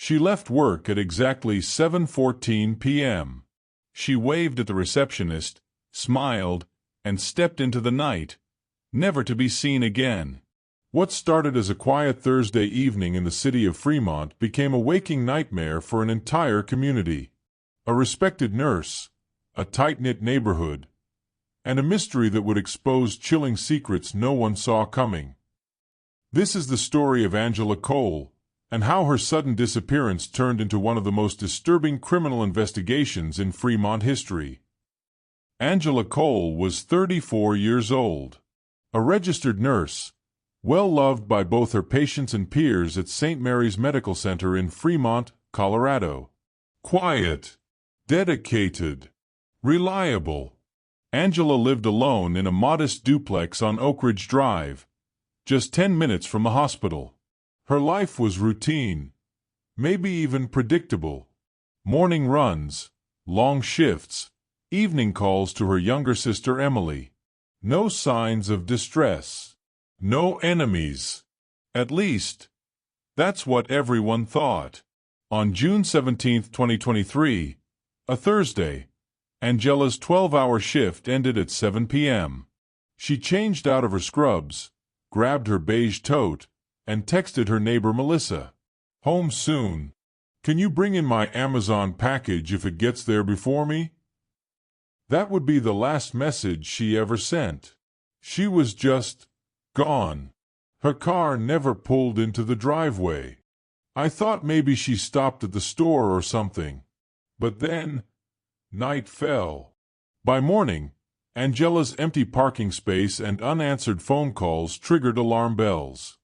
She left work at exactly 7:14 p.m. She waved at the receptionist, smiled, and stepped into the night, never to be seen again. What started as a quiet Thursday evening in the city of Fremont became a waking nightmare for an entire community. A respected nurse, a tight-knit neighborhood, and a mystery that would expose chilling secrets no one saw coming. This is the story of Angela Cole, and how her sudden disappearance turned into one of the most disturbing criminal investigations in Fremont history. Angela Cole was 34 years old, a registered nurse, well-loved by both her patients and peers at St. Mary's Medical Center in Fremont, Colorado. Quiet, dedicated, reliable. Angela lived alone in a modest duplex on Oak Ridge Drive, just 10 minutes from the hospital. Her life was routine, maybe even predictable. Morning runs, long shifts, evening calls to her younger sister Emily. No signs of distress. No enemies. At least, that's what everyone thought. On June 17, 2023, a Thursday, Angela's 12-hour shift ended at 7 p.m. She changed out of her scrubs, grabbed her beige tote, and texted her neighbor Melissa, "Home soon. Can you bring in my Amazon package if it gets there before me?" That would be the last message she ever sent. She was just gone. Her car never pulled into the driveway. I thought maybe she stopped at the store or something. But then, night fell. By morning, Angela's empty parking space and unanswered phone calls triggered alarm bells.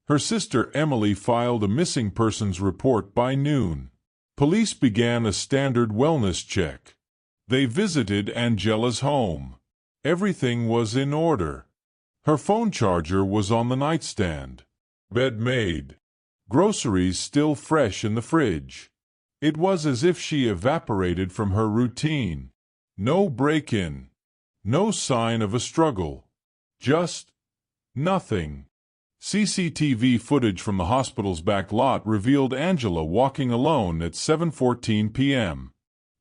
Her sister Emily filed a missing persons report by noon. Police began a standard wellness check. They visited Angela's home. Everything was in order. Her phone charger was on the nightstand. Bed made. Groceries still fresh in the fridge. It was as if she evaporated from her routine. No break-in. No sign of a struggle. Just nothing. CCTV footage from the hospital's back lot revealed Angela walking alone at 7:14 p.m.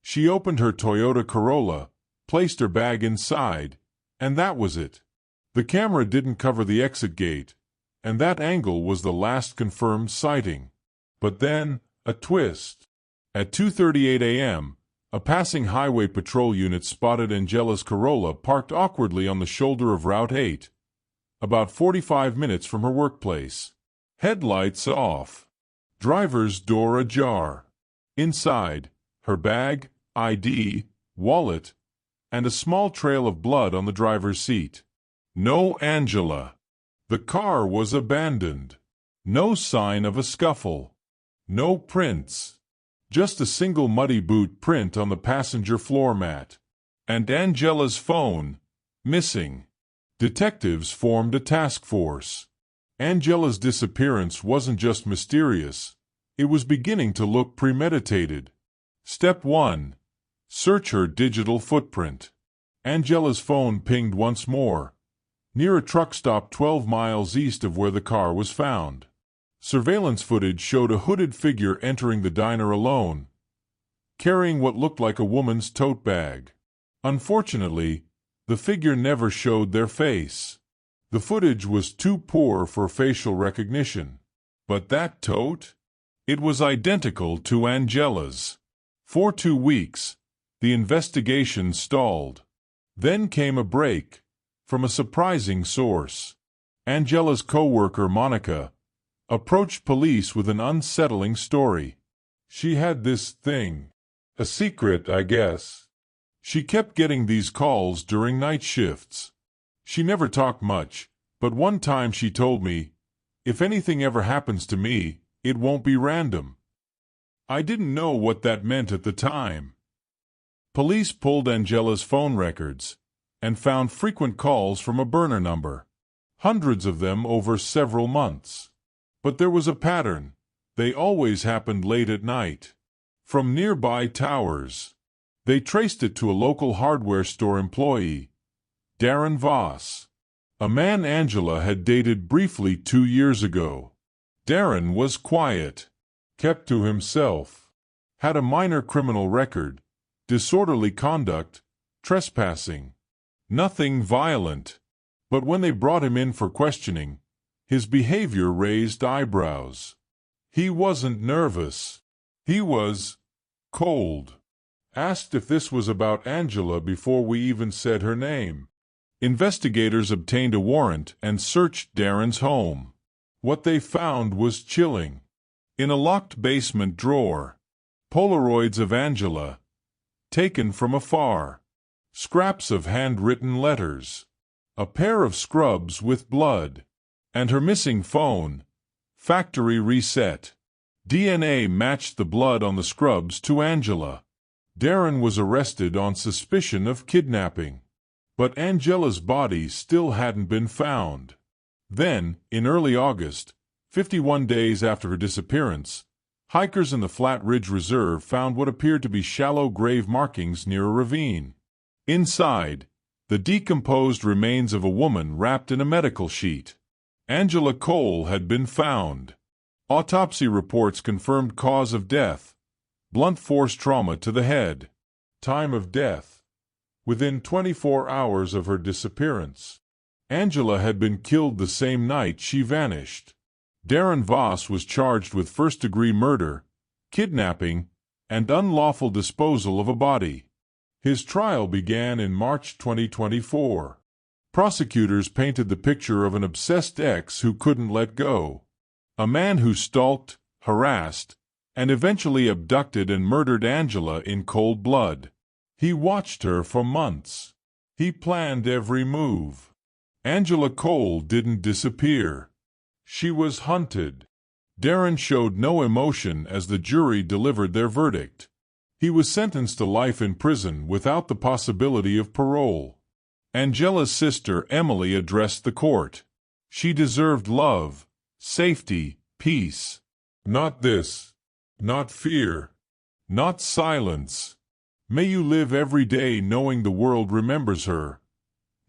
She opened her Toyota Corolla, placed her bag inside, and that was it. The camera didn't cover the exit gate, and that angle was the last confirmed sighting. But then, a twist. At 2:38 a.m., a passing highway patrol unit spotted Angela's Corolla parked awkwardly on the shoulder of Route 8, about 45 minutes from her workplace. Headlights off. Driver's door ajar. Inside, her bag, ID, wallet, and a small trail of blood on the driver's seat. No Angela. The car was abandoned. No sign of a scuffle. No prints. Just a single muddy boot print on the passenger floor mat. And Angela's phone, missing. Detectives formed a task force. Angela's disappearance wasn't just mysterious. It was beginning to look premeditated. Step 1. Search her digital footprint. Angela's phone pinged once more, near a truck stop 12 miles east of where the car was found. Surveillance footage showed a hooded figure entering the diner alone, carrying what looked like a woman's tote bag. Unfortunately, the figure never showed their face. The footage was too poor for facial recognition. But that tote? It was identical to Angela's. For 2 weeks, the investigation stalled. Then came a break, from a surprising source. Angela's co-worker Monica approached police with an unsettling story. She had this thing. A secret, I guess. She kept getting these calls during night shifts. She never talked much, but one time she told me, "If anything ever happens to me, it won't be random." I didn't know what that meant at the time. Police pulled Angela's phone records and found frequent calls from a burner number, hundreds of them over several months. But there was a pattern. They always happened late at night, from nearby towers. They traced it to a local hardware store employee, Darren Voss, a man Angela had dated briefly 2 years ago. Darren was quiet, kept to himself, had a minor criminal record, disorderly conduct, trespassing. Nothing violent. But when they brought him in for questioning, his behavior raised eyebrows. He wasn't nervous. He was cold. Asked if this was about Angela before we even said her name. Investigators obtained a warrant and searched Darren's home. What they found was chilling. In a locked basement drawer, Polaroids of Angela, taken from afar, scraps of handwritten letters, a pair of scrubs with blood, and her missing phone, factory reset. DNA matched the blood on the scrubs to Angela. Darren was arrested on suspicion of kidnapping. But Angela's body still hadn't been found. Then, in early August, 51 days after her disappearance, hikers in the Flat Ridge Reserve found what appeared to be shallow grave markings near a ravine. Inside, the decomposed remains of a woman wrapped in a medical sheet. Angela Cole had been found. Autopsy reports confirmed cause of death: blunt force trauma to the head. Time of death: within 24 hours of her disappearance. Angela had been killed the same night she vanished. Darren Voss was charged with first-degree murder, kidnapping, and unlawful disposal of a body. His trial began in March 2024. Prosecutors painted the picture of an obsessed ex who couldn't let go. A man who stalked, harassed, and eventually abducted and murdered Angela in cold blood. He watched her for months. He planned every move. Angela Cole didn't disappear. She was hunted. Darren showed no emotion as the jury delivered their verdict. He was sentenced to life in prison without the possibility of parole. Angela's sister Emily addressed the court. She deserved love, safety, peace. Not this. Not fear. Not silence. May you live every day knowing the world remembers her.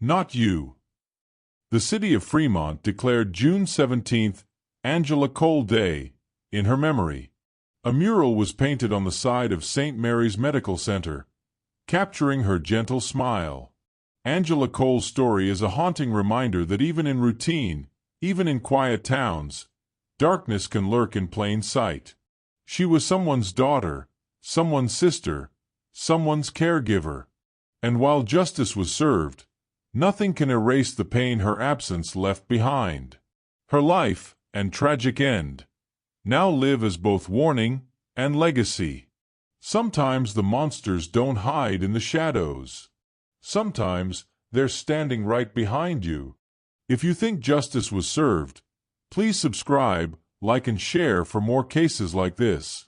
Not you. The city of Fremont declared June 17th Angela Cole Day in her memory. A mural was painted on the side of St. Mary's Medical Center, capturing her gentle smile. Angela Cole's story is a haunting reminder that even in routine, even in quiet towns, darkness can lurk in plain sight. She was someone's daughter, someone's sister, someone's caregiver. And while justice was served, nothing can erase the pain her absence left behind. Her life and tragic end now live as both warning and legacy. Sometimes the monsters don't hide in the shadows. Sometimes they're standing right behind you. If you think justice was served, please subscribe, like and share for more cases like this.